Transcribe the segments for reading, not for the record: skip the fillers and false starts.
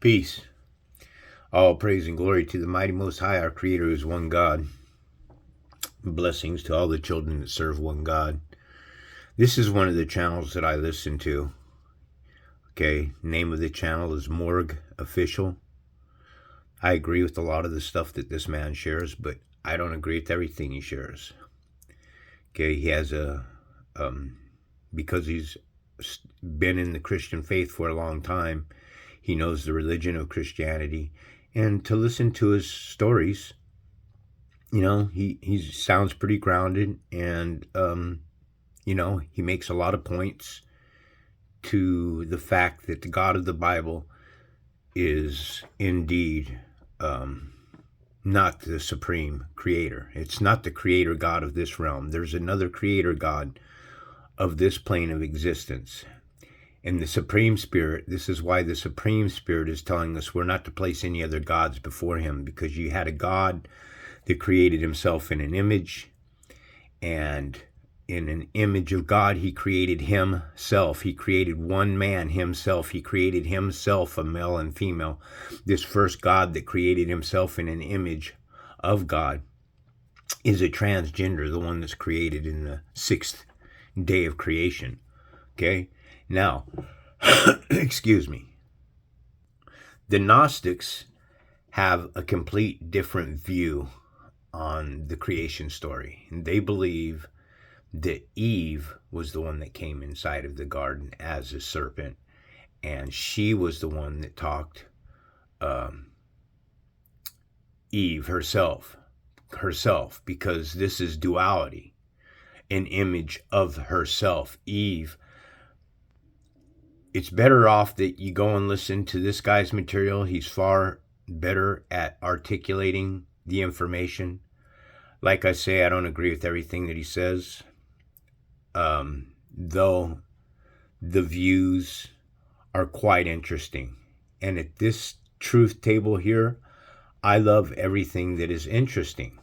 Peace. All praise and glory to the mighty Most High, our Creator, who is one God. Blessings to all the children that serve one God. This is one of the channels that I listen to. Okay, name of the channel is Morgue Official. I agree with a lot of the stuff that this man shares, but I don't agree with everything he shares. Okay, he has because he's been in the Christian faith for a long time, he knows the religion of Christianity. And to listen to his stories, you know, he sounds pretty grounded, and, you know, he makes a lot of points to the fact that the God of the Bible is indeed not the supreme creator. It's not the creator God of this realm. There's another creator God of this plane of existence. And the Supreme Spirit, this is why the Supreme Spirit is telling us we're not to place any other gods before him, because you had a God that created himself in an image, and in an image of God, he created himself. He created one man, himself. He created himself, a male and female. This first God that created himself in an image of God is a transgender, the one that's created in the sixth day of creation. Okay? Now, excuse me. The Gnostics have a complete different view on the creation story. And they believe that Eve was the one that came inside of the garden as a serpent, and she was the one that talked Eve herself, because this is duality, an image of herself. Eve, it's better off that you go and listen to this guy's material. He's far better at articulating the information. Like I say, I don't agree with everything that he says, though the views are quite interesting. And at this truth table here, I love everything that is interesting.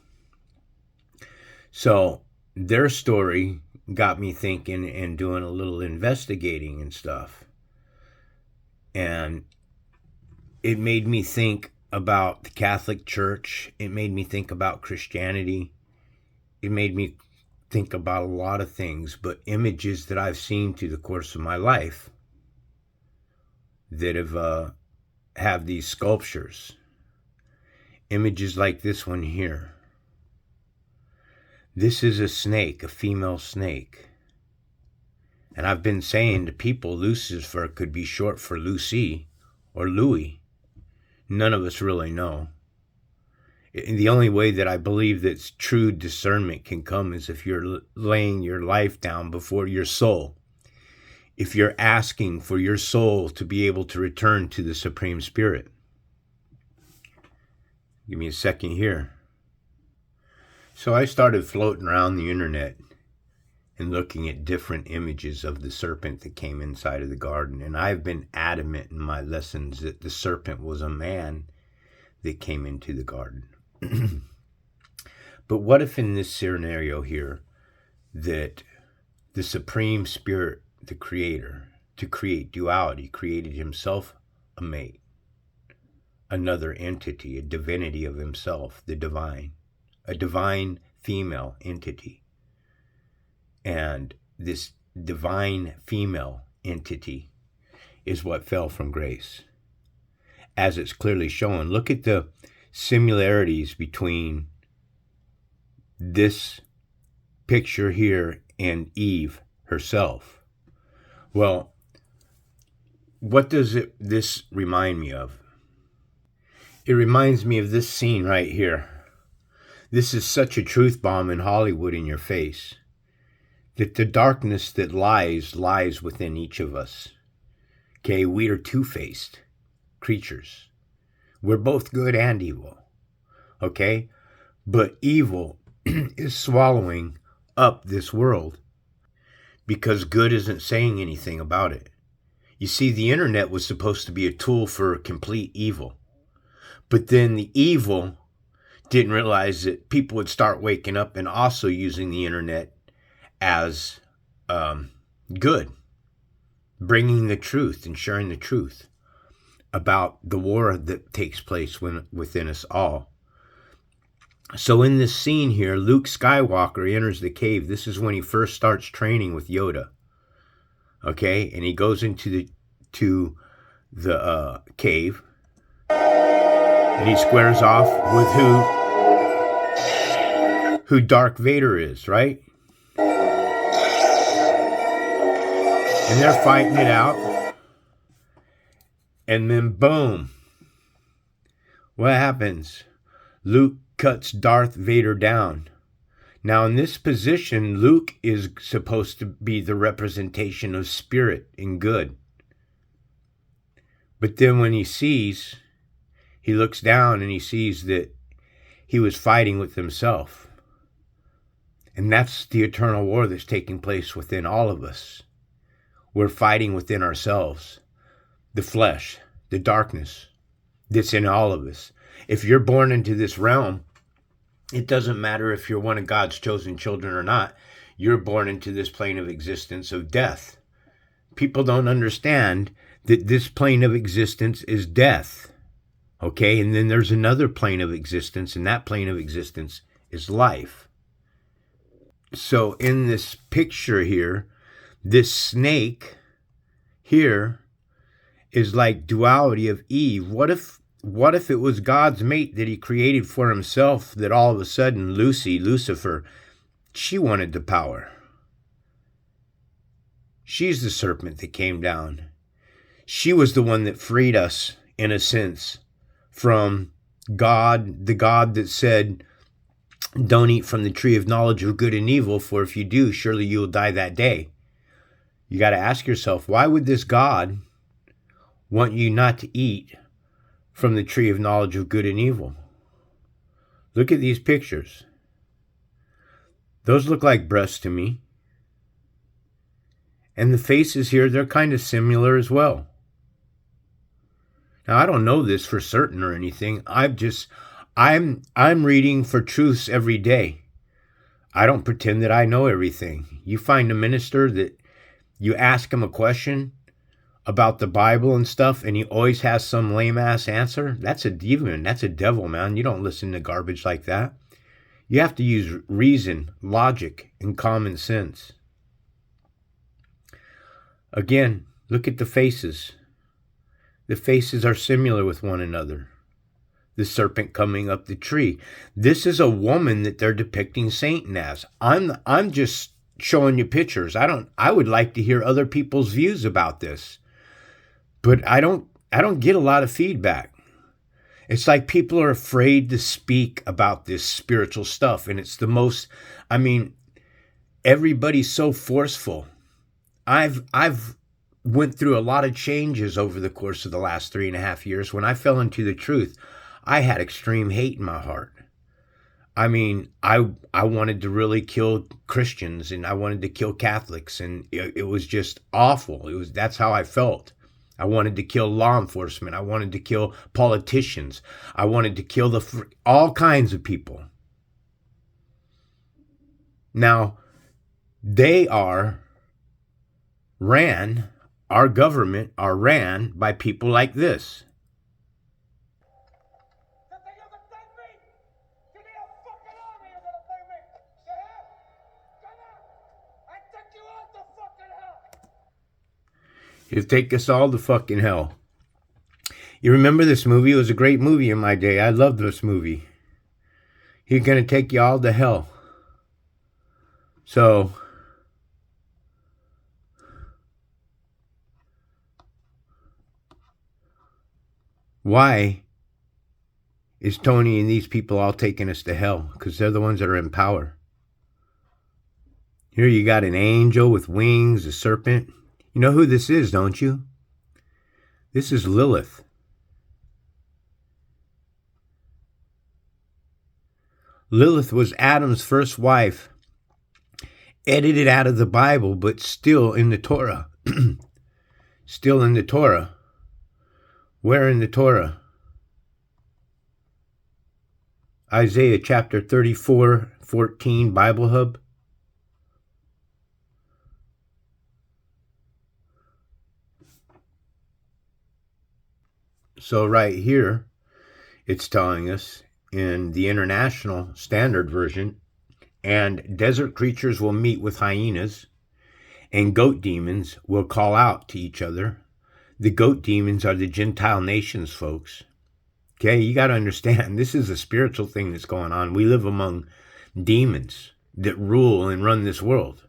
So their story got me thinking and doing a little investigating and stuff. And it made me think about the Catholic Church. It made me think about Christianity. It made me think about a lot of things, but images that I've seen through the course of my life that have these sculptures. Images like this one here. This is a snake, a female snake. And I've been saying to people, Lucifer could be short for Lucy or Louis. None of us really know. The only way that I believe that true discernment can come is if you're laying your life down before your soul. If you're asking for your soul to be able to return to the Supreme Spirit. Give me a second here. So I started floating around the internet and looking at different images of the serpent that came inside of the garden. And I've been adamant in my lessons that the serpent was a man that came into the garden. But what if in this scenario here that the Supreme Spirit, the Creator, to create duality, created himself a mate, another entity, a divinity of himself, the divine, a divine female entity. And this divine female entity is what fell from grace. As it's clearly shown, look at the similarities between this picture here and Eve herself. Well, what does this remind me of? It reminds me of this scene right here. This is such a truth bomb in Hollywood in your face. That the darkness that lies within each of us. Okay, we are two-faced creatures. We're both good and evil. Okay? But evil is swallowing up this world because good isn't saying anything about it. You see, the internet was supposed to be a tool for complete evil. But then the evil didn't realize that people would start waking up and also using the internet as good, bringing the truth and sharing the truth. about the war that takes place within us all. So in this scene here, Luke Skywalker enters the cave. This is when he first starts training with Yoda. Okay, and he goes into the cave, and he squares off with who Darth Vader is, right? And they're fighting it out, and then boom, what happens? Luke cuts Darth Vader down. Now, in this position, Luke is supposed to be the representation of spirit and good. But then when he looks down and he sees that he was fighting with himself. And that's the eternal war that's taking place within all of us. We're fighting within ourselves, the flesh, the darkness that's in all of us. If you're born into this realm, it doesn't matter if you're one of God's chosen children or not. You're born into this plane of existence of death. People don't understand that this plane of existence is death. Okay? And then there's another plane of existence, and that plane of existence is life. So in this picture here, this snake here is like duality of Eve. What if it was God's mate that he created for himself, that all of a sudden Lucifer, she wanted the power? She's the serpent that came down. She was the one that freed us, in a sense, from God, the God that said, don't eat from the tree of knowledge of good and evil, for if you do, surely you will die that day. You got to ask yourself, why would this God want you not to eat from the tree of knowledge of good and evil? Look at these pictures. Those look like breasts to me. And the faces here, they're kind of similar as well. Now, I don't know this for certain or anything. I'm reading for truths every day. I don't pretend that I know everything. You find a minister that you ask him a question about the Bible and stuff, and he always has some lame-ass answer. That's a demon. That's a devil, man. You don't listen to garbage like that. You have to use reason, logic, and common sense. Again, look at the faces. The faces are similar with one another. The serpent coming up the tree. This is a woman that they're depicting Satan as. I'm just showing you pictures. I would like to hear other people's views about this. But I don't get a lot of feedback. It's like people are afraid to speak about this spiritual stuff. And it's the most, everybody's so forceful. I've went through a lot of changes over the course of the last 3.5 years. When I fell into the truth, I had extreme hate in my heart. I wanted to really kill Christians, and I wanted to kill Catholics, and it was just awful. That's how I felt. I wanted to kill law enforcement. I wanted to kill politicians. I wanted to kill all kinds of people. Now, our government are ran by people like this. It'll take us all to fucking hell. You remember this movie? It was a great movie in my day. I loved this movie. He's going to take you all to hell. So, why is Tony and these people all taking us to hell? Because they're the ones that are in power. Here you got an angel with wings, a serpent. You know who this is, don't you? This is Lilith. Lilith was Adam's first wife, edited out of the Bible, but still in the Torah. Still in the Torah. Where in the Torah? Isaiah chapter 34:14, Bible Hub. So right here, it's telling us in the International Standard Version, and desert creatures will meet with hyenas, and goat demons will call out to each other. The goat demons are the Gentile nations, folks. Okay, you got to understand, this is a spiritual thing that's going on. We live among demons that rule and run this world.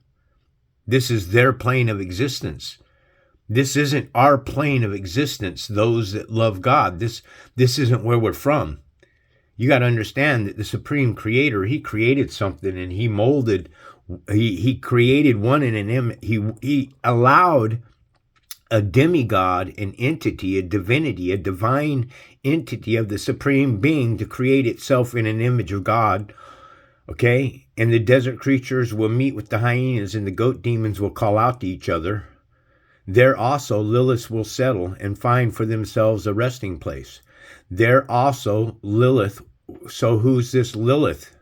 This is their plane of existence. This isn't our plane of existence, those that love God. This isn't where we're from. You got to understand that the Supreme Creator, he created something, and he molded, he created one in an image. He allowed a demigod, an entity, a divinity, a divine entity of the Supreme Being to create itself in an image of God. Okay? And the desert creatures will meet with the hyenas, and the goat demons will call out to each other. There also Lilith will settle and find for themselves a resting place. There also Lilith. So who's this Lilith?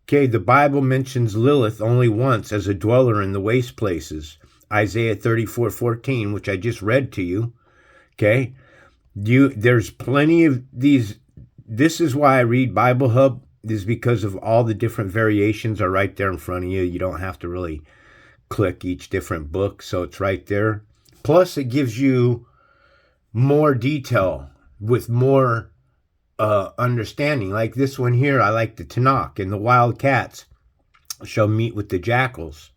Okay, the Bible mentions Lilith only once as a dweller in the waste places. Isaiah 34:14, which I just read to you. Okay, there's plenty of these. This is why I read Bible Hub, is because of all the different variations are right there in front of you. You don't have to really click each different book, so it's right there. Plus, it gives you more detail with more understanding. Like this one here, I like the Tanakh, and the wild cats shall meet with the jackals.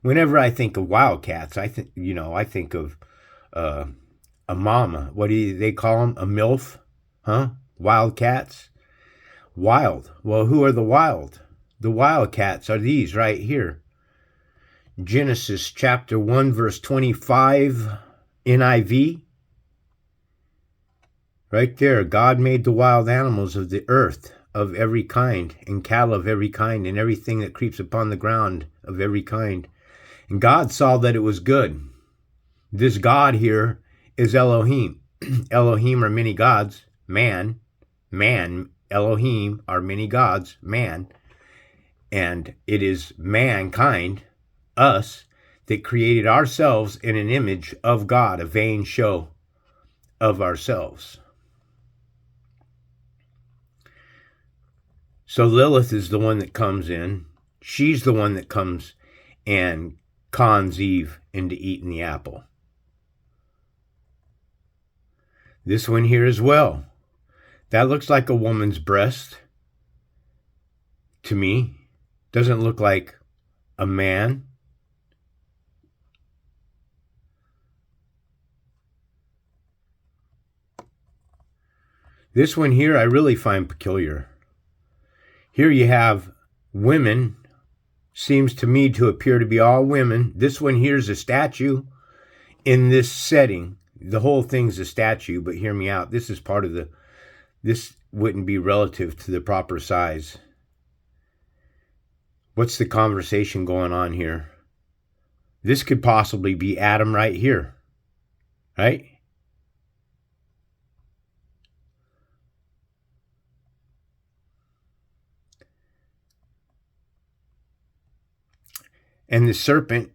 Whenever I think of wildcats, I think of a mama. What do they call them? A MILF? Huh? Wildcats? Wild. Well, who are the wild? The wildcats are these right here. Genesis chapter 1, verse 25, NIV. Right there, God made the wild animals of the earth of every kind, and cattle of every kind, and everything that creeps upon the ground of every kind. And God saw that it was good. This God here is Elohim. Elohim are many gods. Man, Elohim are many gods, man. And it is mankind, us, that created ourselves in an image of God, a vain show of ourselves. So Lilith is the one that comes in. She's the one that comes and cons Eve into eating the apple. This one here as well. That looks like a woman's breast to me. Doesn't look like a man. This one here I really find peculiar. Here you have women, seems to me to appear to be all women. This one here is a statue in this setting. The whole thing's a statue, but hear me out. This is part of this wouldn't be relative to the proper size. What's the conversation going on here? This could possibly be Adam right here, right? And the serpent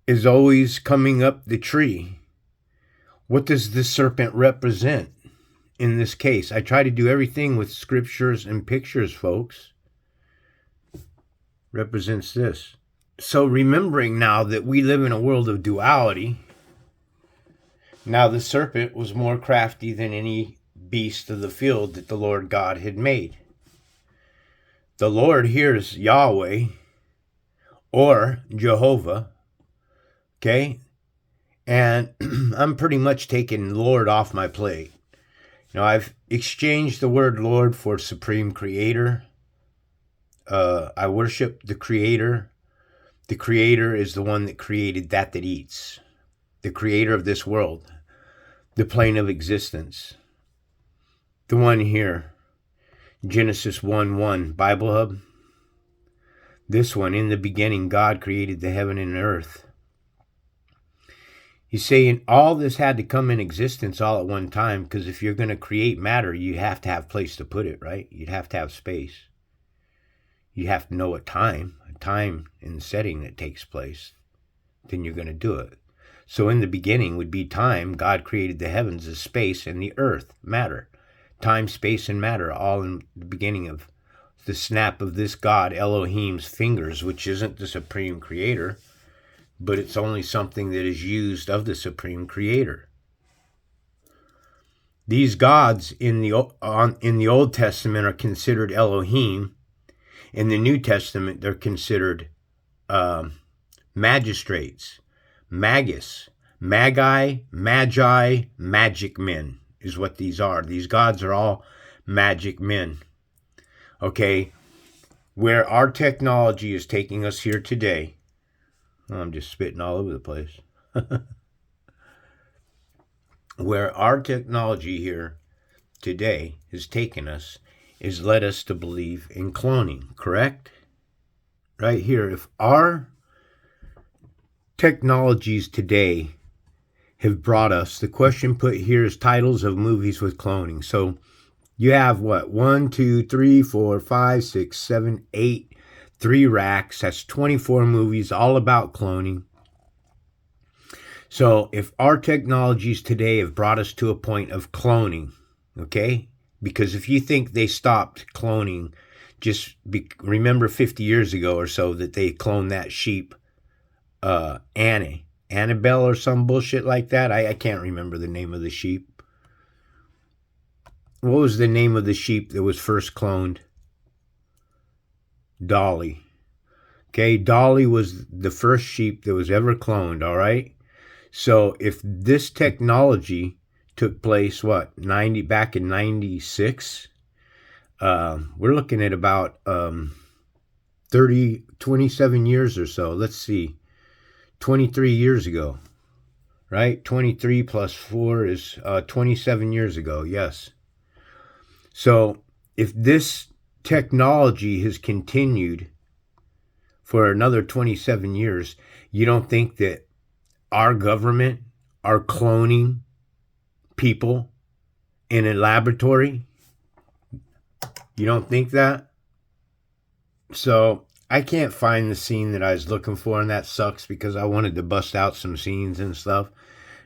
is always coming up the tree. What does the serpent represent in this case? I try to do everything with scriptures and pictures, folks. Represents this. So remembering now that we live in a world of duality, now the serpent was more crafty than any beast of the field that the Lord God had made. The Lord here is Yahweh, or Jehovah, okay? And I'm pretty much taking Lord off my plate. You know, I've exchanged the word Lord for Supreme Creator. I worship the Creator. The Creator is the one that created that eats. The Creator of this world. The plane of existence. The one here. Genesis 1:1, Bible Hub. This one, in the beginning, God created the heaven and earth. He's saying all this had to come in existence all at one time, because if you're going to create matter, you have to have a place to put it, right? You'd have to have space. You have to know a time and setting that takes place. Then you're going to do it. So in the beginning would be time. God created the heavens as space and the earth, matter. Time, space, and matter, all in the beginning of the snap of this God, Elohim's fingers, which isn't the supreme creator, but it's only something that is used of the supreme creator. These gods in the Old Testament are considered Elohim. In the New Testament, they're considered magistrates, magus, magi, magic men is what these are. These gods are all magic men. Okay, where our technology is taking us here today, I'm just spitting all over the place. Where our technology here today has taken us is led us to believe in cloning, correct? Right here, if our technologies today have brought us, the question put here is titles of movies with cloning. So you have what? 1, 2, 3, 4, 5, 6, 7, 8, 3 racks. That's 24 movies all about cloning. So if our technologies today have brought us to a point of cloning, okay? Because if you think they stopped cloning, remember 50 years ago or so that they cloned that sheep, Annabelle or some bullshit like that. I can't remember the name of the sheep. What was the name of the sheep that was first cloned? Dolly. Okay, Dolly was the first sheep that was ever cloned, all right? So if this technology took place, back in 96, we're looking at about 27 years or so. Let's see, 23 years ago, right? 23 plus 4 is 27 years ago, yes. So if this technology has continued for another 27 years, you don't think that our government are cloning people in a laboratory? You don't think that? So I can't find the scene that I was looking for, and that sucks because I wanted to bust out some scenes and stuff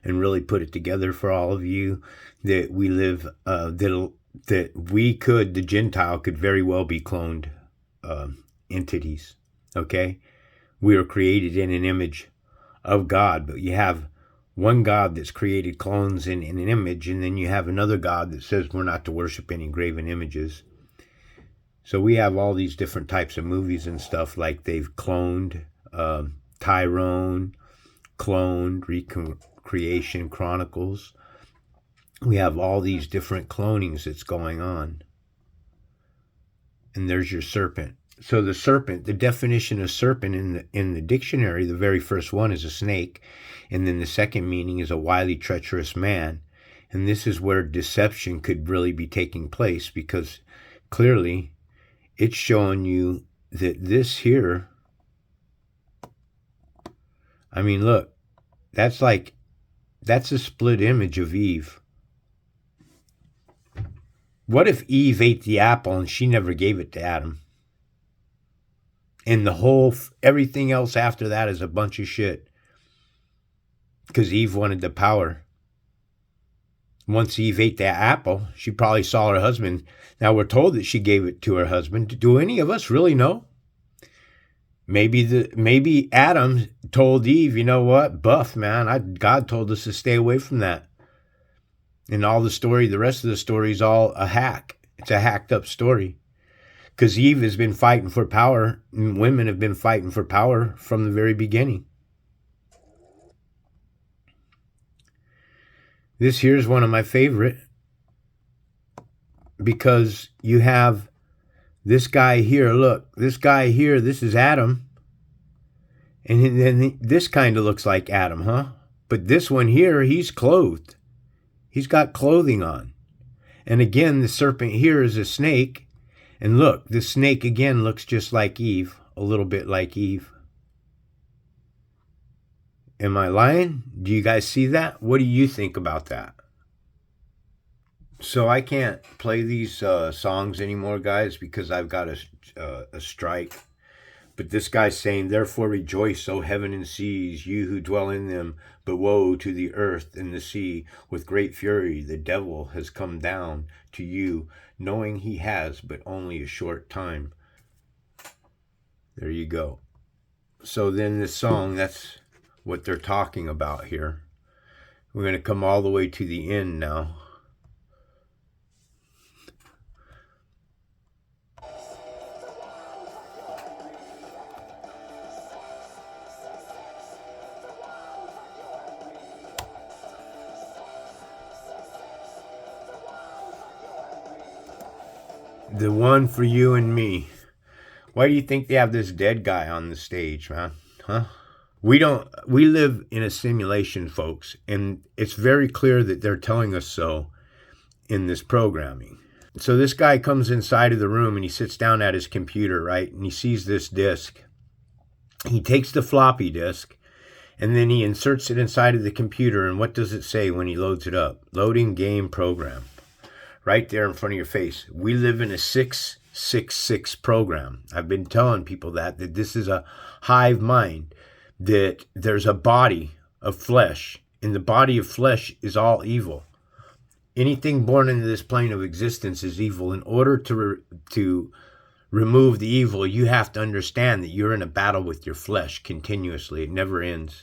and really put it together for all of you that we live, that we could, the Gentile could very well be cloned entities, okay? We were created in an image of God, but you have one God that's created clones in an image, and then you have another God that says we're not to worship any graven images. So we have all these different types of movies and stuff, like they've cloned Tyrone, cloned Recreation Chronicles. We have all these different clonings that's going on. And there's your serpent. So the serpent, the definition of serpent in the dictionary, the very first one is a snake, and then the second meaning is a wily, treacherous man. And this is where deception could really be taking place, because clearly it's showing you that this here, I mean, look, that's a split image of Eve. What if Eve ate the apple and she never gave it to Adam? And everything else after that is a bunch of shit. Because Eve wanted the power. Once Eve ate that apple, she probably saw her husband. Now we're told that she gave it to her husband. Do any of us really know? Maybe Adam told Eve, you know what, buff, man, God told us to stay away from that. And the rest of the story is all a hack. It's a hacked up story. Because Eve has been fighting for power, and women have been fighting for power from the very beginning. This here is one of my favorite, because you have this guy here. Look, this guy here, this is Adam. And then this kind of looks like Adam, huh? But this one here, he's clothed. He's got clothing on. And again, the serpent here is a snake. And look, the snake again looks just like Eve, a little bit like Eve. Am I lying? Do you guys see that? What do you think about that? So I can't play these songs anymore, guys, because I've got a strike. But this guy's saying, therefore rejoice, O heaven and seas, you who dwell in them. But woe to the earth and the sea. With great fury the devil has come down to you, knowing he has but only a short time. There you go. So then this song, that's what they're talking about here. We're going to come all the way to the end now. The one for you and me. Why do you think they have this dead guy on the stage, man? Huh? We live in a simulation, folks, and it's very clear that they're telling us so in this programming. So this guy comes inside of the room and he sits down at his computer, right? And he sees this disc. He takes the floppy disk and then he inserts it inside of the computer. And what does it say when he loads it up? Loading game program. Right there in front of your face. We live in a 666 program. I've been telling people that this is a hive mind, that there's a body of flesh, and the body of flesh is all evil. Anything born into this plane of existence is evil. In order to remove the evil, you have to understand that you're in a battle with your flesh continuously. It never ends.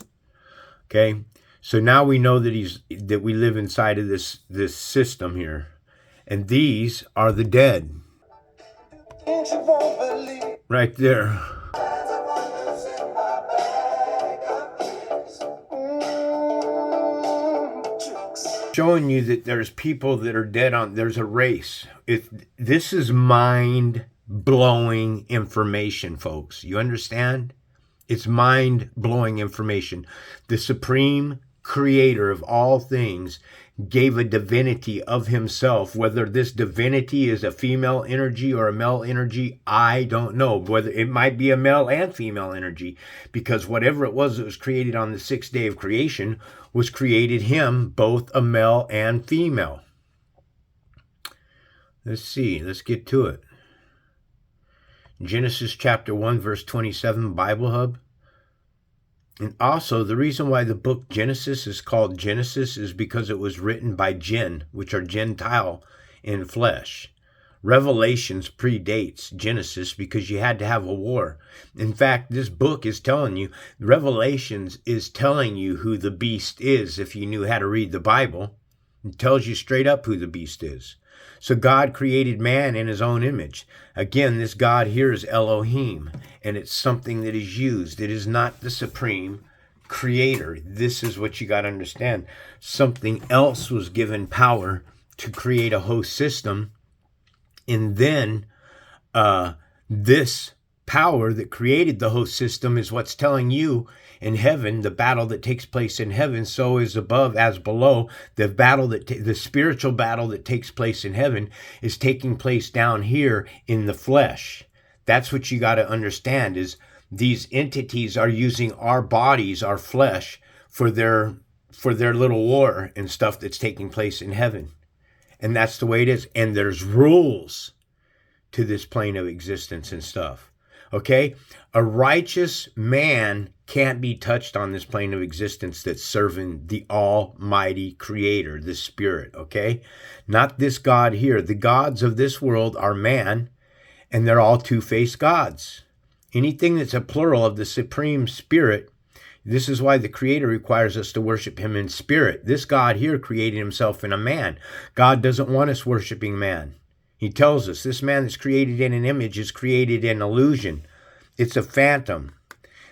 Okay? So now we know that we live inside of this system here. And these are the dead. Right there. Showing you that there's people that are dead there's a race. This is mind-blowing information, folks. You understand? It's mind-blowing information. The supreme creator of all things gave a divinity of himself. Whether this divinity is a female energy or a male energy, I don't know. Whether it might be a male and female energy, because whatever it was that was created on the sixth day of creation was created him, both a male and female. Let's see. Let's get to it. Genesis chapter 1, verse 27, Bible Hub. And also, the reason why the book Genesis is called Genesis is because it was written by Jinn, which are Gentile in flesh. Revelations predates Genesis because you had to have a war. In fact, this book is telling you, Revelations is telling you who the beast is if you knew how to read the Bible. It tells you straight up who the beast is. So God created man in his own image. Again, this God here is Elohim, and it's something that is used. It is not the supreme creator. This is what you got to understand. Something else was given power to create a host system, and then this power that created the host system is what's telling you in heaven, the battle that takes place in heaven, so is above as below. The spiritual battle that takes place in heaven is taking place down here in the flesh. That's what you got to understand, is these entities are using our bodies, our flesh, for their little war and stuff that's taking place in heaven. And that's the way it is. And there's rules to this plane of existence and stuff. Okay? A righteous man can't be touched on this plane of existence that's serving the Almighty Creator, the Spirit, okay? Not this God here. The gods of this world are man, and they're all two-faced gods. Anything that's a plural of the Supreme Spirit, this is why the Creator requires us to worship Him in spirit. This God here created Himself in a man. God doesn't want us worshiping man. He tells us this man that's created in an image is created in illusion. It's a phantom.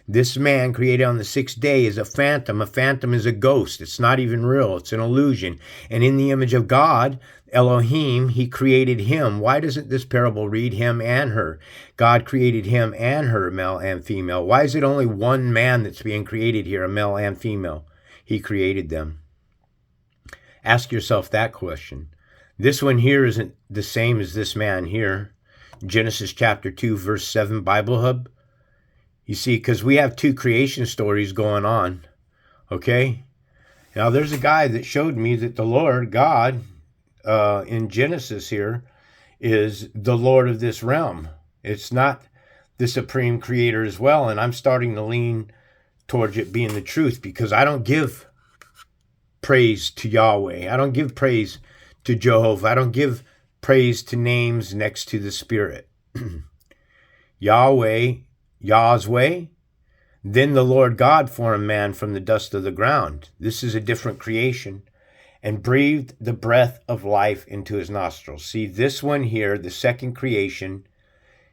This man created on the sixth day is a phantom. A phantom is a ghost. It's not even real. It's an illusion. And in the image of God, Elohim, He created him. Why doesn't this parable read him and her? God created him and her, male and female. Why is it only one man that's being created here, a male and female? He created them. Ask yourself that question. This one here isn't the same as this man here. Genesis chapter 2, verse 7, Bible Hub. You see, because we have two creation stories going on, okay? Now, there's a guy that showed me that the Lord, God, in Genesis here, is the Lord of this realm. It's not the supreme creator as well. And I'm starting to lean towards it being the truth, because I don't give praise to Yahweh. I don't give praise to Jehovah. I don't give praise to names next to the Spirit. Yahweh, Yah's way. Then the Lord God formed man from the dust of the ground. This is a different creation. And breathed the breath of life into his nostrils. See, this one here, the second creation,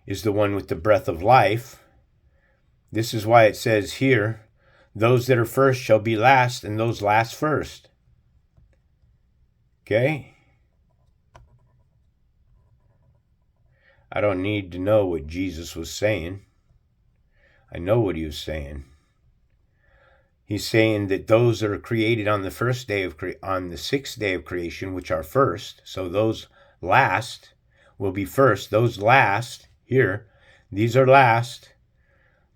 is the one with the breath of life. This is why it says here, those that are first shall be last, and those last first. Okay? I don't need to know what Jesus was saying. I know what he was saying. He's saying that those that are created on the on the sixth day of creation, which are first, so those last will be first. Those last here, these are last.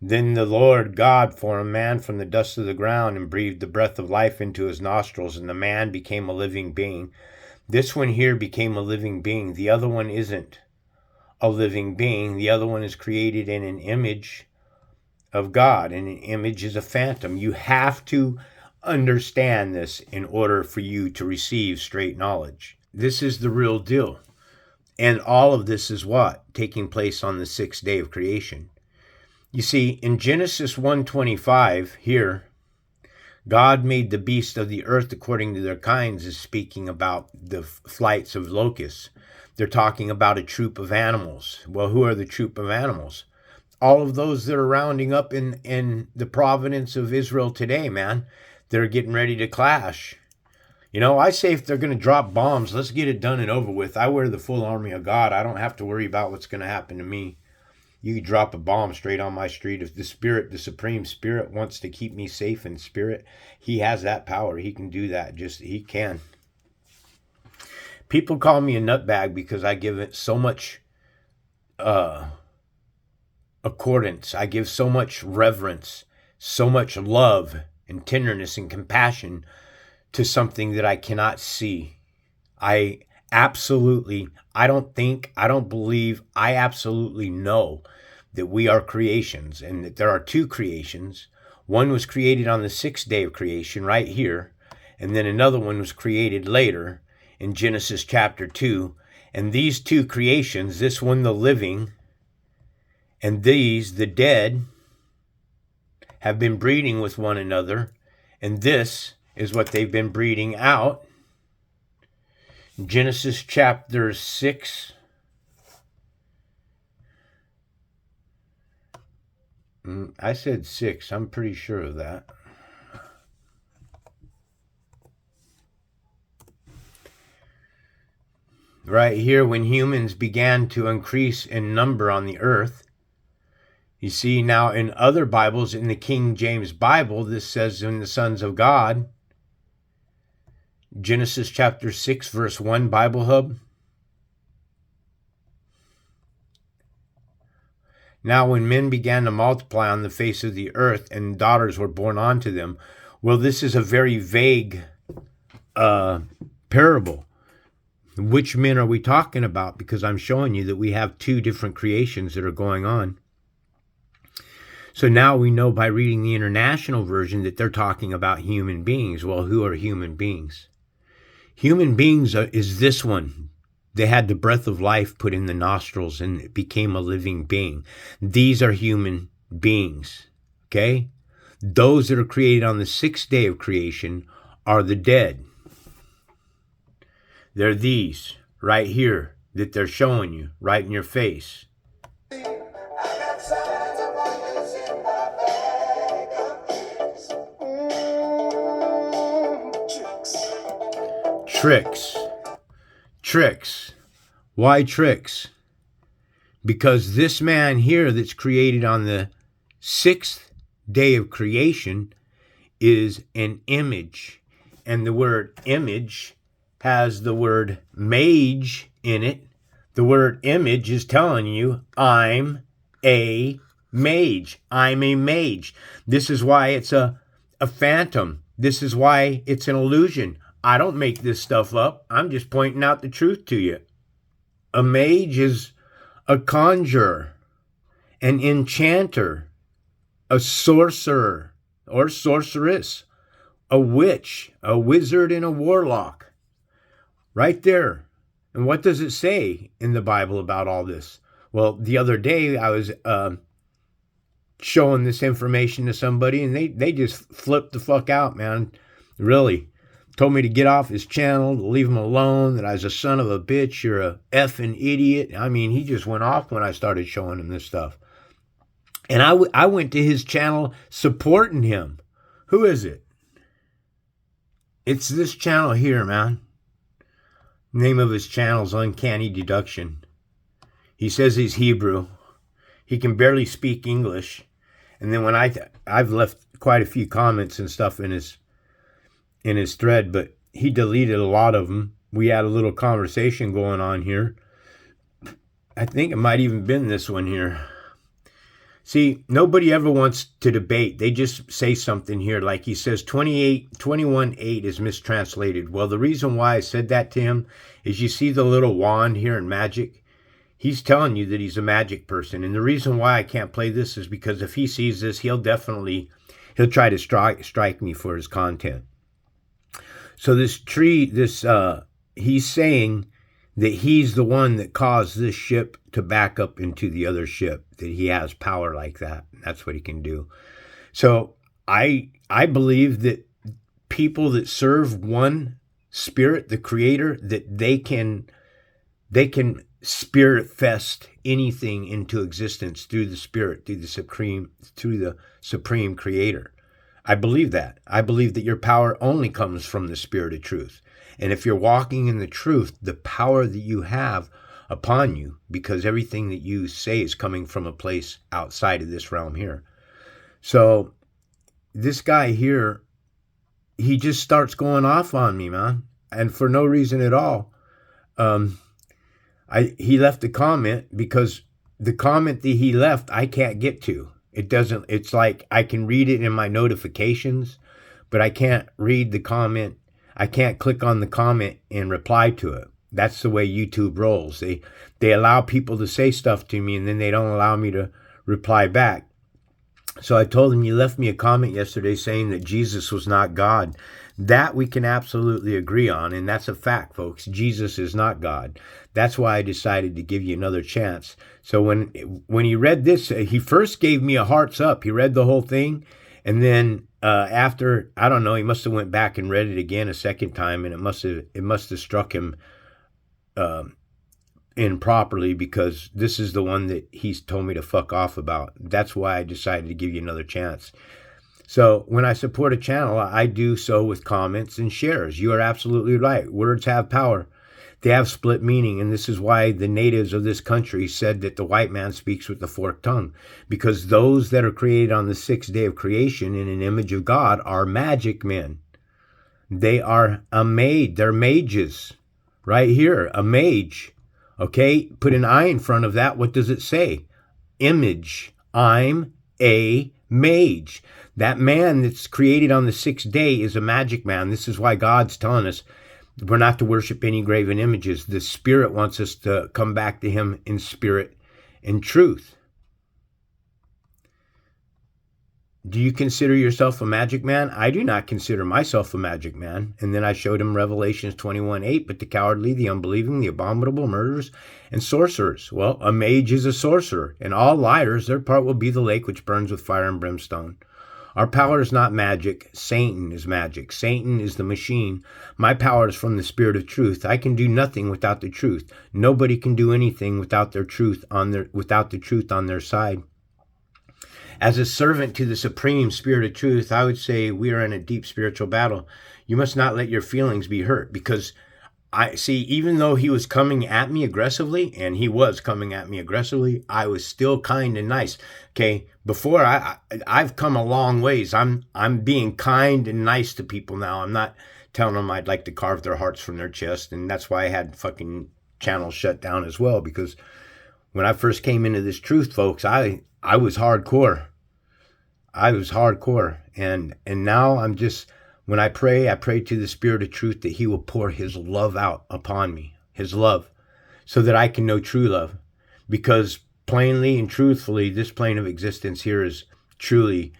Then the Lord God formed man from the dust of the ground and breathed the breath of life into his nostrils, and the man became a living being. This one here became a living being. The other one isn't a living being. The other one is created in an image of God, and an image is a phantom. You have to understand this in order for you to receive straight knowledge. This is the real deal. And all of this is what? Taking place on the sixth day of creation. You see, in Genesis 1:25 here, God made the beasts of the earth according to their kinds, is speaking about the flights of locusts. They're talking about a troop of animals. Well, who are the troop of animals? All of those that are rounding up in the province of Israel today, man. They're getting ready to clash. You know, I say if they're going to drop bombs, let's get it done and over with. I wear the full army of God. I don't have to worry about what's going to happen to me. You could drop a bomb straight on my street. If the Spirit, the Supreme Spirit, wants to keep me safe in spirit, he has that power. He can do that. He can. People call me a nutbag because I give it so much accordance. I give so much reverence, so much love and tenderness and compassion to something that I cannot see. I absolutely know that we are creations, and that there are two creations. One was created on the sixth day of creation right here, and then another one was created later in Genesis chapter 2. And these two creations, this one the living and these the dead, have been breeding with one another, and this is what they've been breeding out. Genesis chapter 6. I said 6. I'm pretty sure of that. Right here, when humans began to increase in number on the earth. You see, now in other Bibles, in the King James Bible, this says in the sons of God. Genesis chapter 6, verse 1, Bible Hub. Now when men began to multiply on the face of the earth, and daughters were born unto them. Well, this is a very vague parable. Which men are we talking about? Because I'm showing you that we have two different creations that are going on. So now we know by reading the International Version that they're talking about human beings. Well, who are human beings? Human beings is this one. They had the breath of life put in the nostrils and it became a living being. These are human beings, okay? Those that are created on the sixth day of creation are the dead. They're these right here that they're showing you right in your face. Tricks. Why tricks? Because this man here that's created on the sixth day of creation is an image. And the word image has the word mage in it. The word image is telling you, I'm a mage. I'm a mage. This is why it's a phantom. This is why it's an illusion. I don't make this stuff up. I'm just pointing out the truth to you. A mage is a conjurer. an enchanter, a sorcerer or sorceress, a witch, a wizard, and a warlock. Right there. And what does it say in the Bible about all this? Well, the other day I was showing this information to somebody, and they just flipped the fuck out, man. Really. Told me to get off his channel, to leave him alone, that I was a son of a bitch, you're a effing idiot. I mean, he just went off when I started showing him this stuff. And I went to his channel supporting him. Who is it? It's this channel here, man. Name of his channel is Uncanny Deduction. He says he's Hebrew. He can barely speak English. And then when I've left quite a few comments and stuff in his thread, but he deleted a lot of them. We had a little conversation going on here. I think it might even been this one here. See, nobody ever wants to debate. They just say something here. Like he says 21:8 is mistranslated. Well, the reason why I said that to him is you see the little wand here in magic? He's telling you that he's a magic person. And the reason why I can't play this is because if he sees this, he'll try to strike me for his content. So this tree, he's saying that he's the one that caused this ship to back up into the other ship, that he has power like that. That's what he can do. So I believe that people that serve one spirit, the creator, that they can spirit fest anything into existence through the spirit, through the supreme creator. I believe that. I believe that your power only comes from the spirit of truth. And if you're walking in the truth, the power that you have upon you, because everything that you say is coming from a place outside of this realm here. So this guy here, he just starts going off on me, man. And for no reason at all. He left a comment because the comment that he left, I can't get to. It's like I can read it in my notifications, but I can't read the comment. I can't click on the comment and reply to it. That's the way YouTube rolls. They allow people to say stuff to me, and then they don't allow me to reply back. So I told him, you left me a comment yesterday saying that Jesus was not God. That we can absolutely agree on, and that's a fact, folks. Jesus is not God. That's why I decided to give you another chance. So when he read this, he first gave me a hearts up. He read the whole thing, and then after, I don't know, he must have went back and read it again a second time, and it must have struck him improperly, because this is the one that he's told me to fuck off about. That's why I decided to give you another chance. So when I support a channel, I do so with comments and shares. You are absolutely right. Words have power. They have split meaning, and this is why the natives of this country said that the white man speaks with the forked tongue, because those that are created on the sixth day of creation in an image of God are magic men. They are they're mages. Right here, a mage. Okay, put an I in front of that. What does it say? Image. I'm a mage. That man that's created on the sixth day is a magic man. This is why God's telling us we're not to worship any graven images. The Spirit wants us to come back to Him in spirit and truth. Do you consider yourself a magic man? I do not consider myself a magic man. And then I showed him Revelations 21:8, but the cowardly, the unbelieving, the abominable, murderers, and sorcerers. Well, a mage is a sorcerer, and all liars, their part will be the lake which burns with fire and brimstone. Our power is not magic. Satan is magic. Satan is the machine. My power is from the Spirit of truth. I can do nothing without the truth. Nobody can do anything without the truth on their side. As a servant to the supreme Spirit of truth, I would say we are in a deep spiritual battle. You must not let your feelings be hurt, because I see, even though he was coming at me aggressively, and he was coming at me aggressively, I was still kind and nice. Okay, before I've come a long ways. I'm being kind and nice to people now. I'm not telling them I'd like to carve their hearts from their chest, and that's why I had fucking channels shut down as well, because when I first came into this truth, folks, I was hardcore. I was hardcore. And now I'm just, when I pray to the Spirit of truth that He will pour His love out upon me. His love. So that I can know true love. Because plainly and truthfully, this plane of existence here has truly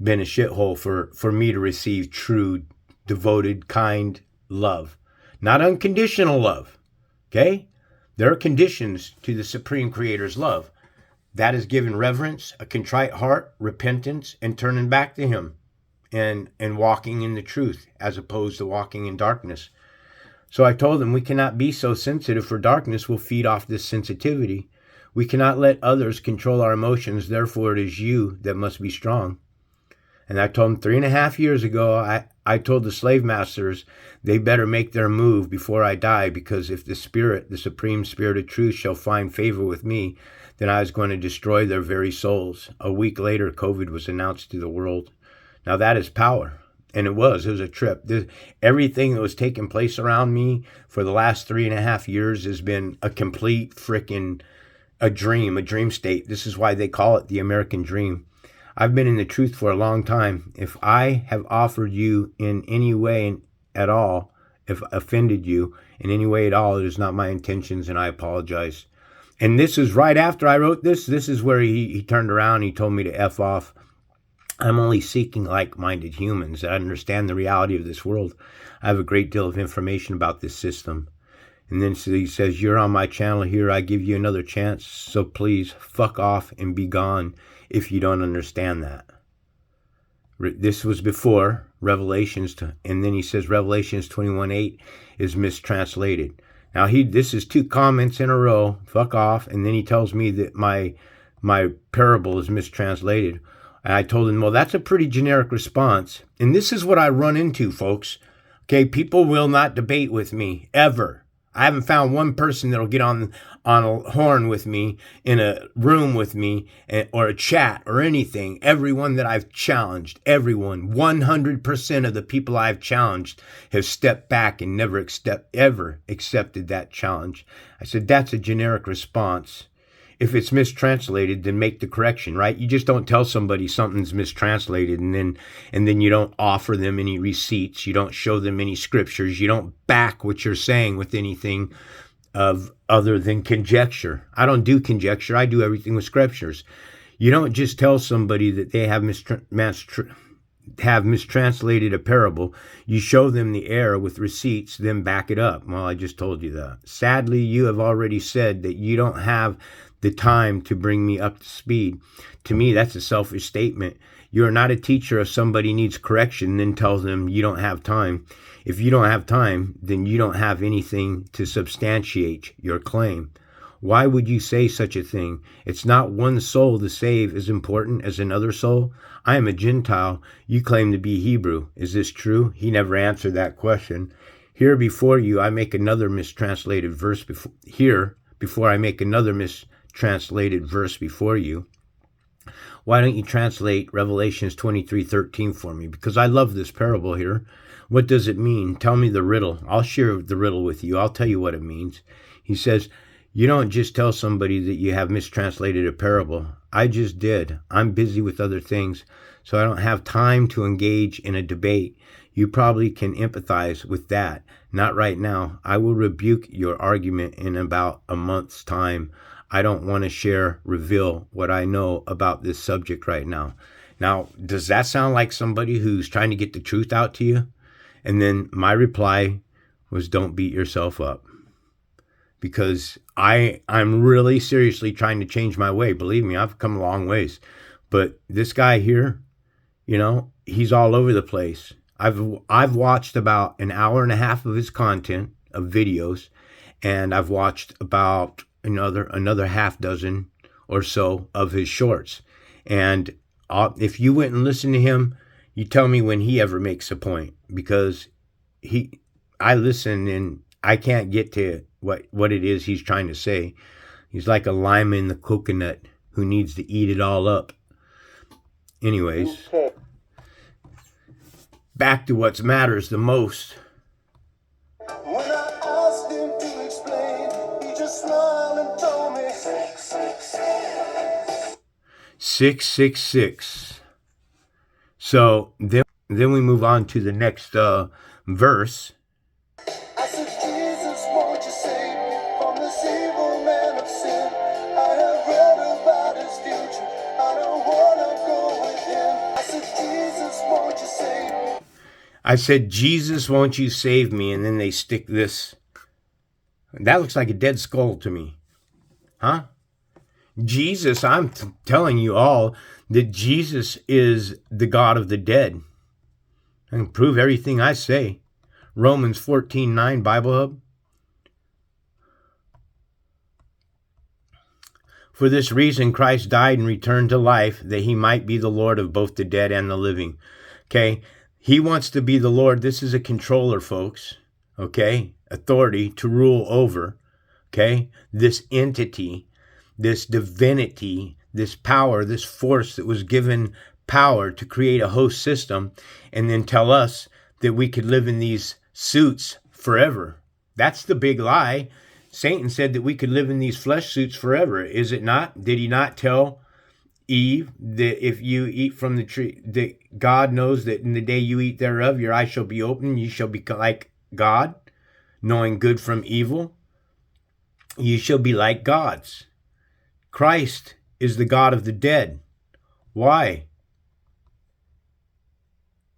been a shithole for me to receive true, devoted, kind love. Not unconditional love, okay? There are conditions to the Supreme Creator's love. That is given reverence, a contrite heart, repentance, and turning back to Him and walking in the truth as opposed to walking in darkness. So I told them we cannot be so sensitive, for darkness will feed off this sensitivity. We cannot let others control our emotions, therefore it is you that must be strong. And I told them 3.5 years ago, I told the slave masters they better make their move before I die, because if the Spirit, the Supreme Spirit of Truth, shall find favor with me, then I was going to destroy their very souls. A week later, COVID was announced to the world. Now that is power. And it was a trip. Everything that was taking place around me for the last 3.5 years has been a complete freaking a dream state. This is why they call it the American dream. I've been in the truth for a long time. If I have offered you in any way at all, if offended you in any way at all, it is not my intentions, and I apologize. And this is right after I wrote this. This is where he turned around. He told me to F off. I'm only seeking like-minded humans that understand the reality of this world. I have a great deal of information about this system. And then so he says, you're on my channel here. I give you another chance. So please fuck off and be gone if you don't understand that. This was before Revelations. And then he says Revelations 21:8 is mistranslated. Now this is 2 comments in a row. Fuck off. And then he tells me that my parable is mistranslated. And I told him, well, that's a pretty generic response. And this is what I run into, folks. Okay, people will not debate with me, ever. I haven't found one person that'll get on a horn with me, in a room with me, or a chat or anything. Everyone that I've challenged, everyone, 100% of the people I've challenged have stepped back and never ever accepted that challenge. I said, that's a generic response. If it's mistranslated, then make the correction, right? You just don't tell somebody something's mistranslated and then you don't offer them any receipts. You don't show them any scriptures. You don't back what you're saying with anything of other than conjecture. I don't do conjecture. I do everything with scriptures. You don't just tell somebody that they have mistranslated a parable. You show them the error with receipts, then back it up. Well, I just told you that. Sadly, you have already said that you don't have the time to bring me up to speed. To me, that's a selfish statement. You're not a teacher. If somebody needs correction, then tell them you don't have time. If you don't have time, then you don't have anything to substantiate your claim. Why would you say such a thing? It's not one soul to save as important as another soul. I am a Gentile. You claim to be Hebrew. Is this true? He never answered that question. Here before you, I make another mistranslated verse before I make another mistranslated verse before you. Why don't you translate Revelations 23:13 for me? Because I love this parable here. What does it mean? Tell me the riddle. I'll share the riddle with you. I'll tell you what it means. He says, you don't just tell somebody that you have mistranslated a parable. I just did. I'm busy with other things, so I don't have time to engage in a debate. You probably can empathize with that. Not right now. I will rebuke your argument in about a month's time. I don't want to reveal what I know about this subject right now. Now, does that sound like somebody who's trying to get the truth out to you? And then my reply was, don't beat yourself up. Because I'm really seriously trying to change my way. Believe me, I've come a long ways. But this guy here, he's all over the place. I've watched about an hour and a half of his content, of videos, and I've watched about another half dozen or so of his shorts. And if you went and listened to him, you tell me when he ever makes a point, because I listen and I can't get to what it is he's trying to say. He's like a lime in the coconut who needs to eat it all up. Anyways, back to what matters the most. When I asked him to explain, he just smiled and told me 666. 666. So then we move on to the next verse. I said, Jesus, won't you save me from this evil man of sin? I have read of I said, Jesus, won't you save me? And then they stick this. That looks like a dead skull to me. Huh? Jesus, I'm telling you all that Jesus is the God of the dead. I can prove everything I say. Romans 14:9, Bible Hub. For this reason, Christ died and returned to life, that he might be the Lord of both the dead and the living. Okay? He wants to be the Lord. This is a controller, folks. Okay? Authority to rule over. Okay? This entity, this divinity, this power, this force that was given power to create a host system and then tell us that we could live in these suits forever. That's the big lie. Satan said that we could live in these flesh suits forever. Is it not? Did he not tell Eve that if you eat from the tree, that God knows that in the day you eat thereof, your eyes shall be open, you shall be like God, knowing good from evil? You shall be like gods. Christ is the God of the dead. Why?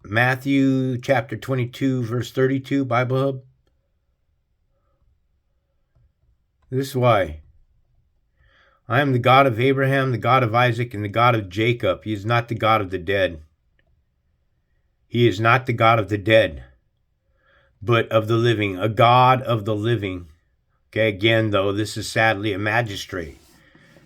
Matthew chapter 22, verse 32, Bible Hub. This is why. I am the God of Abraham, the God of Isaac, and the God of Jacob. He is not the God of the dead. He is not the God of the dead, but of the living, a God of the living. Okay, again, though, this is sadly a magistrate.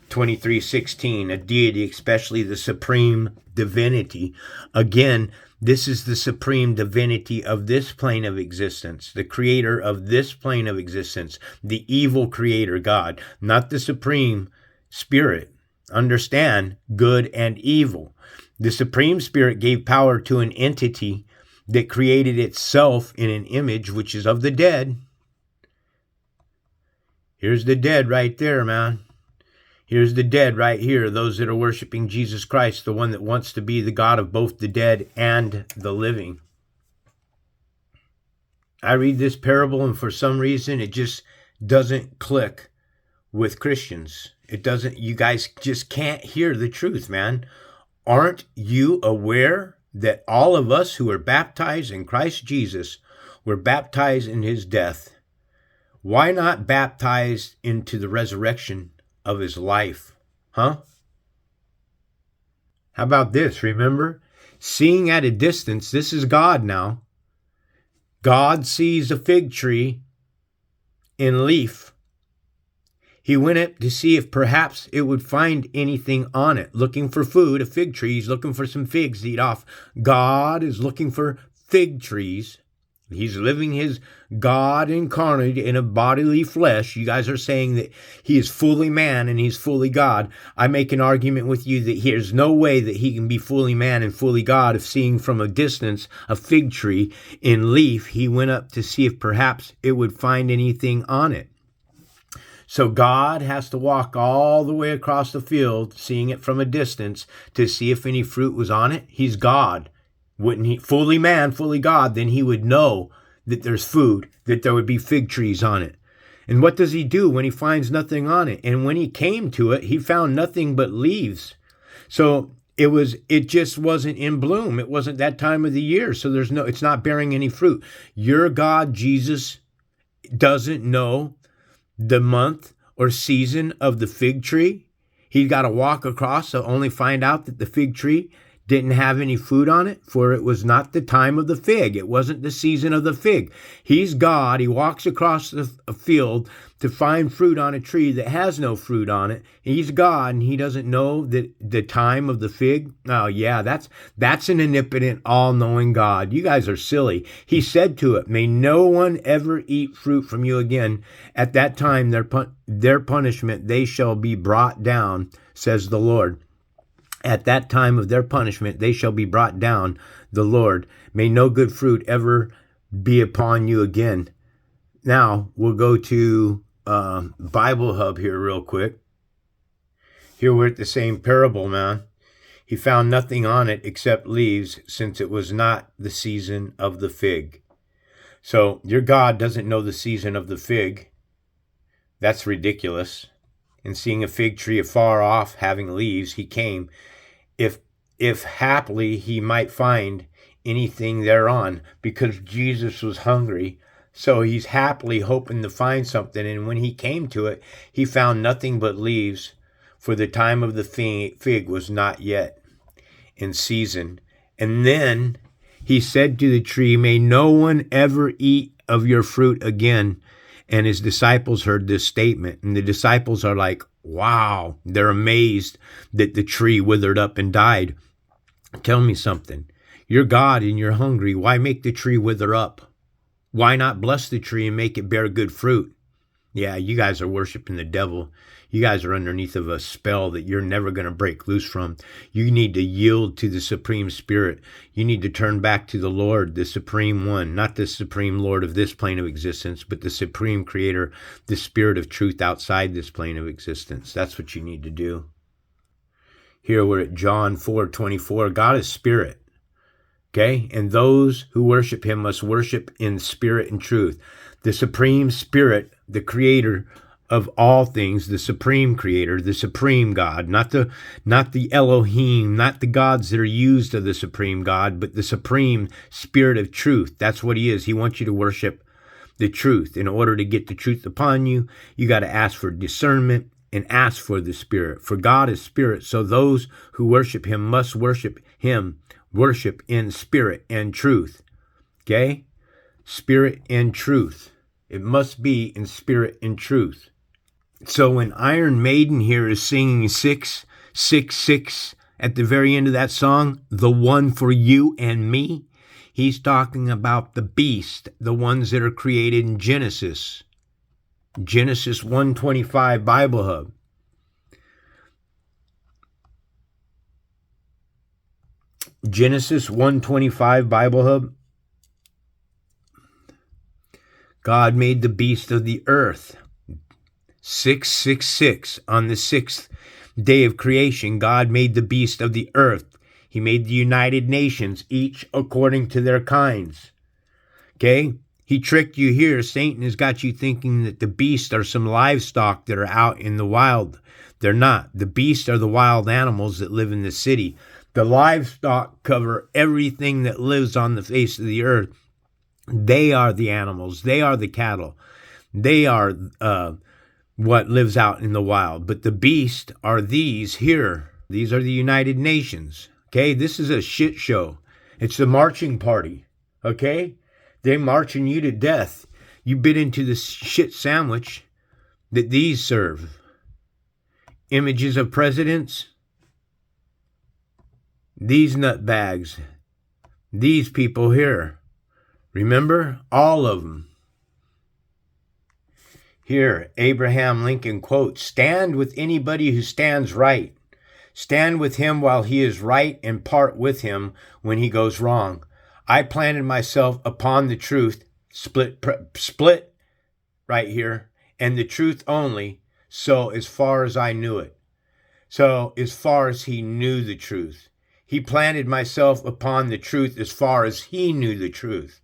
23:16, a deity, especially the supreme divinity. Again, this is the supreme divinity of this plane of existence, the creator of this plane of existence, the evil creator God, not the supreme spirit. Understand good and evil. The supreme spirit gave power to an entity that created itself in an image which is of the dead. Here's the dead right there, man. Here's the dead right here, those that are worshiping Jesus Christ, the one that wants to be the God of both the dead and the living. I read this parable, and for some reason, it just doesn't click with Christians. It doesn't, you guys just can't hear the truth, man. Aren't you aware that all of us who are baptized in Christ Jesus were baptized in his death? Why not baptized into the resurrection of his life? Huh? How about this? Remember, seeing at a distance, this is God now. God sees a fig tree in leaf. He went up to see if perhaps it would find anything on it. Looking for food, a fig tree. He's looking for some figs to eat off. God is looking for fig trees. He's living his God incarnate in a bodily flesh. You guys are saying that he is fully man and he's fully God. I make an argument with you that there's no way that he can be fully man and fully God if seeing from a distance a fig tree in leaf, he went up to see if perhaps it would find anything on it. So God has to walk all the way across the field, seeing it from a distance, to see if any fruit was on it. He's God. Wouldn't he, fully man, fully God, then he would know that there's food, that there would be fig trees on it. And what does he do when he finds nothing on it? And when he came to it, he found nothing but leaves. So it just wasn't in bloom. It wasn't that time of the year. So it's not bearing any fruit. Your God, Jesus, doesn't know the month or season of the fig tree. He's got to walk across to only find out that the fig tree didn't have any food on it, for it was not the time of the fig. It wasn't the season of the fig. He's God. He walks across a field to find fruit on a tree that has no fruit on it. He's God, and he doesn't know that the time of the fig. Oh, yeah, that's an omnipotent, all-knowing God. You guys are silly. He said to it, may no one ever eat fruit from you again. At that time, their punishment, they shall be brought down, says the Lord. At that time of their punishment, they shall be brought down, the Lord. May no good fruit ever be upon you again. Now, we'll go to Bible Hub here real quick. Here we're at the same parable, man. He found nothing on it except leaves, since it was not the season of the fig. So, your God doesn't know the season of the fig. That's ridiculous. And seeing a fig tree afar off having leaves, he came. If haply he might find anything thereon, because Jesus was hungry. So he's happily hoping to find something. And when he came to it, he found nothing but leaves, for the time of the fig was not yet in season. And then he said to the tree, may no one ever eat of your fruit again. And his disciples heard this statement. And the disciples are like, wow, they're amazed that the tree withered up and died. Tell me something. You're God and you're hungry. Why make the tree wither up? Why not bless the tree and make it bear good fruit? Yeah, you guys are worshiping the devil. You guys are underneath of a spell that you're never going to break loose from. You need to yield to the Supreme Spirit. You need to turn back to the Lord, the Supreme One, not the Supreme Lord of this plane of existence, but the Supreme Creator, the Spirit of truth outside this plane of existence. That's what you need to do. Here we're at John 4:24. God is spirit. Okay? And those who worship him must worship in spirit and truth. The Supreme Spirit, the creator of all things, the supreme creator, the supreme God, not the Elohim, not the gods that are used of the supreme God, but the supreme Spirit of truth. That's what he is. He wants you to worship the truth. In order to get the truth upon you, you got to ask for discernment and ask for the Spirit. For God is spirit, so those who worship him must worship him. Worship in spirit and truth. Okay? Spirit and truth. It must be in spirit and truth. So when Iron Maiden here is singing 666 at the very end of that song, the one for you and me, he's talking about the beast, the ones that are created in Genesis. Genesis 1:25 Bible Hub. Genesis 1:25 Bible Hub. God made the beast of the earth. 666. On the sixth day of creation, God made the beast of the earth. He made the United Nations, each according to their kinds. Okay? He tricked you here. Satan has got you thinking that the beasts are some livestock that are out in the wild. They're not. The beasts are the wild animals that live in the city. The livestock cover everything that lives on the face of the earth. They are the animals. They are the cattle. They are what lives out in the wild. But the beast are these here. These are the United Nations. Okay, this is a shit show. It's the marching party. Okay, they're marching you to death. You bit into the shit sandwich that these serve. Images of presidents. These nutbags. These people here. Remember? All of them. Here, Abraham Lincoln quotes, stand with anybody who stands right. Stand with him while he is right and part with him when he goes wrong. I planted myself upon the truth, split right here, and the truth only, so as far as I knew it. So as far as he knew the truth. He planted myself upon the truth as far as he knew the truth,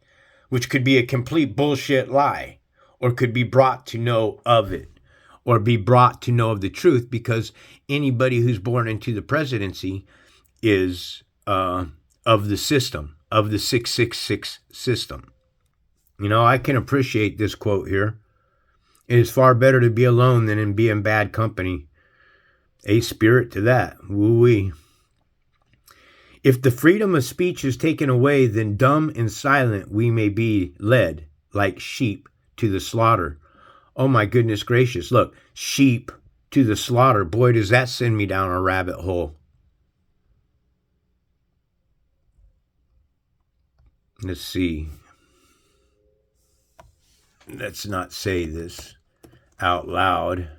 which could be a complete bullshit lie, or could be brought to know of it, or be brought to know of the truth, because anybody who's born into the presidency is of the system, of the 666 system. You know, I can appreciate this quote here. It is far better to be alone than to be in bad company. A spirit to that. Woo-wee. If the freedom of speech is taken away, then dumb and silent we may be led, like sheep, to the slaughter. Oh my goodness gracious. Look, sheep to the slaughter. Boy, does that send me down a rabbit hole. Let's see. Let's not say this out loud.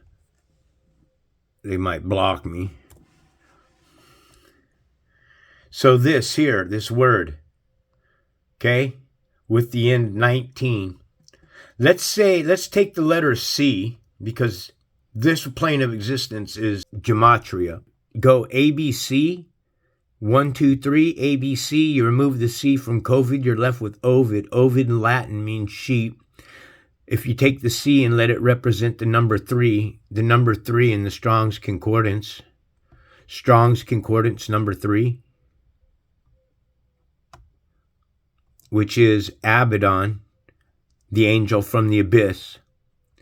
They might block me. So this here, this word, okay, with the end 19. Let's take the letter C, because this plane of existence is gematria. Go ABC, 1, 2, 3, ABC. You remove the C from COVID, you're left with Ovid. Ovid in Latin means sheep. If you take the C and let it represent the number 3 in the Strong's Concordance, number 3. which is Abaddon, the angel from the abyss.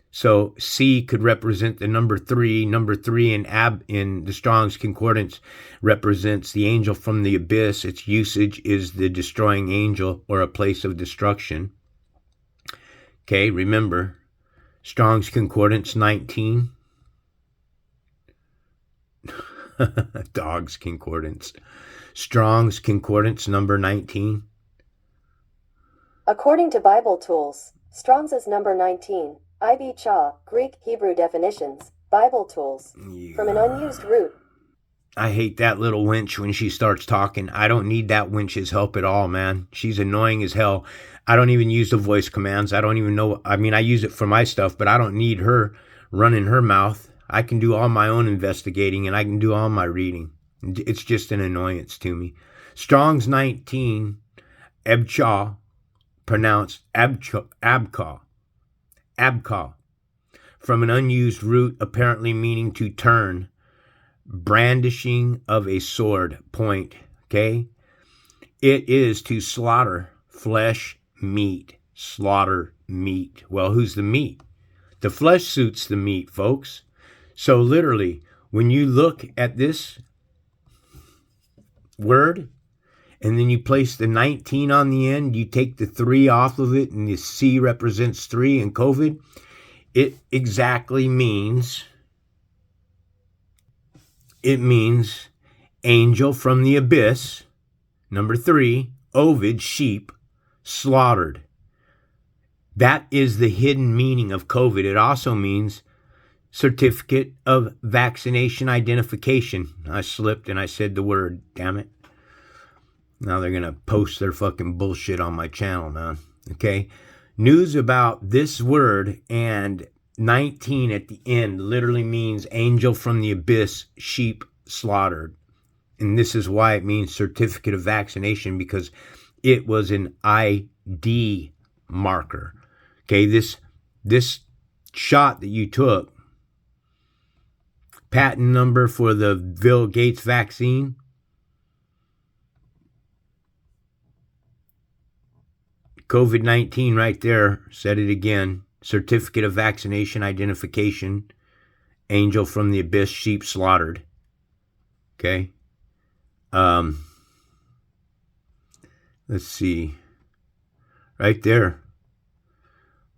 So C could represent the number 3. Number 3 in the Strong's Concordance represents the angel from the abyss. Its usage is the destroying angel or a place of destruction. Okay, remember, Strong's Concordance 19. Dog's Concordance. Strong's Concordance number 19. According to Bible Tools, Strong's is number 19. IB Cha, Greek, Hebrew definitions, Bible Tools. Yeah. From an unused root. I hate that little wench when she starts talking. I don't need that wench's help at all, man. She's annoying as hell. I don't even use the voice commands. I don't even know. I mean, I use it for my stuff, but I don't need her running her mouth. I can do all my own investigating and I can do all my reading. It's just an annoyance to me. Strong's 19, Ebcha, pronounced Abka. Abka, from an unused root apparently meaning to turn, brandishing of a sword, point, okay? It is to slaughter flesh, meat, slaughter meat. Well, who's the meat? The flesh suits the meat, folks. So literally, when you look at this word, and then you place the 19 on the end, you take the 3 off of it, and the C represents 3 in COVID. It exactly means, angel from the abyss. Number 3, Ovid, sheep, slaughtered. That is the hidden meaning of COVID. It also means certificate of vaccination identification. I slipped and I said the word, damn it. Now they're going to post their fucking bullshit on my channel, man. Okay? News about this word and 19 at the end literally means angel from the abyss, sheep slaughtered. And this is why it means certificate of vaccination, because it was an ID marker. Okay? This shot that you took, patent number for the Bill Gates vaccine, COVID-19 right there, said it again, certificate of vaccination identification, angel from the abyss, sheep slaughtered. Okay. Let's see. Right there.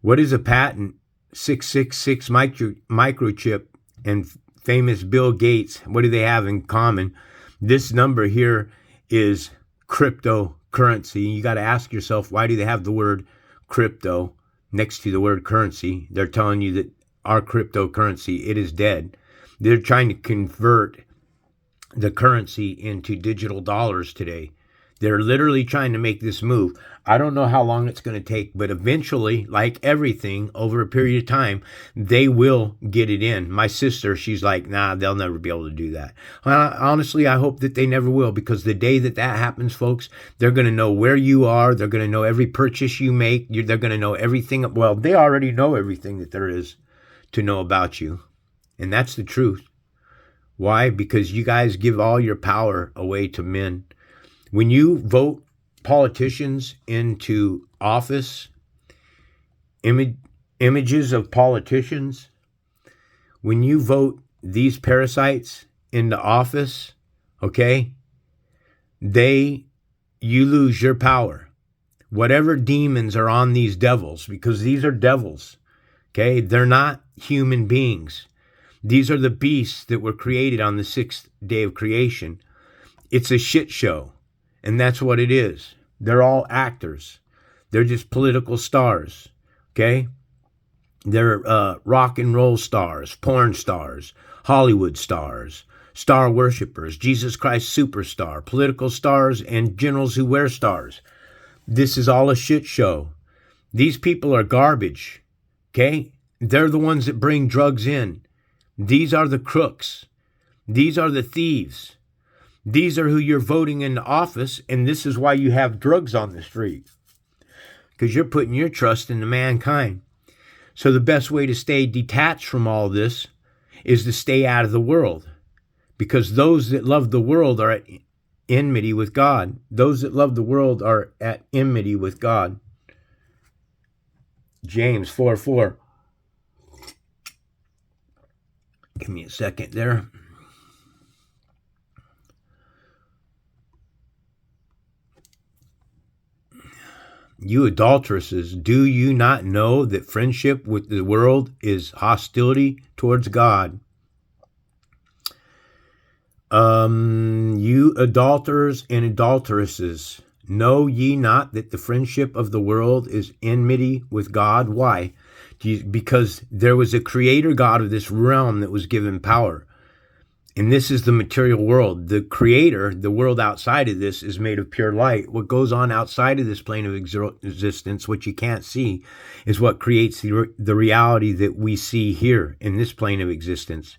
What is a patent? 666 microchip and famous Bill Gates. What do they have in common? This number here is cryptocurrency. You got to ask yourself, why do they have the word crypto next to the word currency? They're telling you that our cryptocurrency, it is dead. They're trying to convert the currency into digital dollars today. They're literally trying to make this move. I don't know how long it's going to take, but eventually, like everything, over a period of time, they will get it in. My sister, she's like, nah, they'll never be able to do that. Honestly, I hope that they never will, because the day that that happens, folks, they're going to know where you are. They're going to know every purchase you make. They're going to know everything. Well, they already know everything that there is to know about you. And that's the truth. Why? Because you guys give all your power away to men. When you vote politicians into office, images of politicians, when you vote these parasites into office, okay, you lose your power. Whatever demons are on these devils, because these are devils, okay, they're not human beings. These are the beasts that were created on the 6th day of creation. It's a shit show. And that's what it is. They're all actors. They're just political stars, okay? They're rock and roll stars, porn stars, Hollywood stars, star worshipers, Jesus Christ superstar, political stars, and generals who wear stars. This is all a shit show. These people are garbage, okay? They're the ones that bring drugs in. These are the crooks. These are the thieves. These are who you're voting into office, and this is why you have drugs on the street. Because you're putting your trust into mankind. So the best way to stay detached from all this is to stay out of the world. Because those that love the world are enmity with God. Those that love the world are at enmity with God. James 4:4. Give me a second there. You adulteresses, do you not know that friendship with the world is hostility towards God? You adulterers and adulteresses, know ye not that the friendship of the world is enmity with God? Why? Because there was a creator God of this realm that was given power. And this is the material world. The creator, the world outside of this, is made of pure light. What goes on outside of this plane of existence, what you can't see, is what creates the reality that we see here in this plane of existence.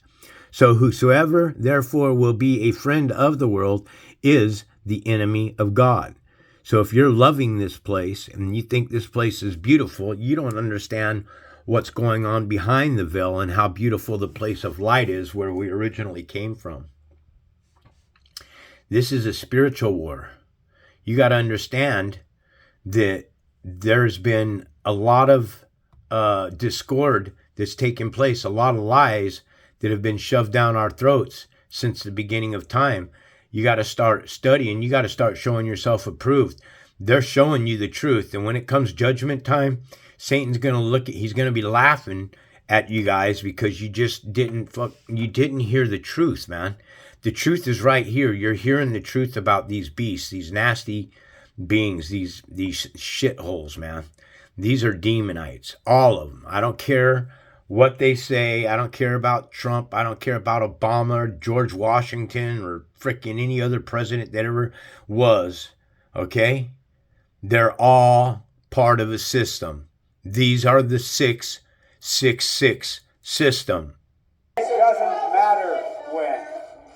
So whosoever, therefore, will be a friend of the world is the enemy of God. So if you're loving this place and you think this place is beautiful, you don't understand what's going on behind the veil and how beautiful the place of light is where we originally came from. This is a spiritual war. You got to understand that there's been a lot of discord that's taken place, a lot of lies that have been shoved down our throats since the beginning of time. You got to start studying. You got to start showing yourself approved. They're showing you the truth. And when it comes judgment time, Satan's going to he's going to be laughing at you guys because you just didn't hear the truth, man. The truth is right here. You're hearing the truth about these beasts, these nasty beings, these shitholes, man. These are demonites, all of them. I don't care what they say. I don't care about Trump. I don't care about Obama or George Washington or frickin' any other president that ever was, okay? They're all part of a system. These are the 666 system. It doesn't matter when.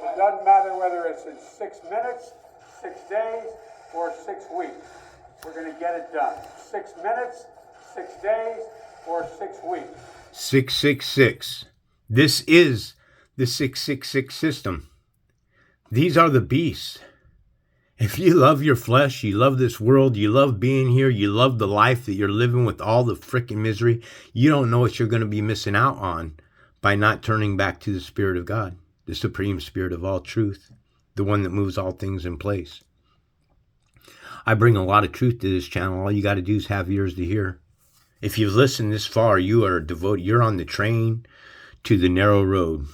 It doesn't matter whether it's in 6 minutes, 6 days, or 6 weeks. We're going to get it done. 6 minutes, 6 days, or 6 weeks. 666. This is the 666 system. These are the beasts. If you love your flesh, you love this world, you love being here, you love the life that you're living with all the freaking misery, you don't know what you're going to be missing out on by not turning back to the Spirit of God, the supreme Spirit of all truth, the one that moves all things in place. I bring a lot of truth to this channel. All you got to do is have ears to hear. If you've listened this far, you are devoted. You're on the train to the narrow road,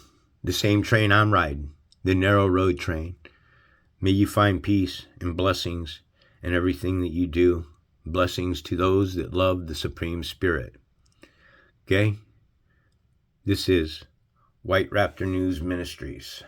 the same train I'm riding, the narrow road train. May you find peace and blessings in everything that you do. Blessings to those that love the Supreme Spirit. Okay? This is White Raptor News Ministries.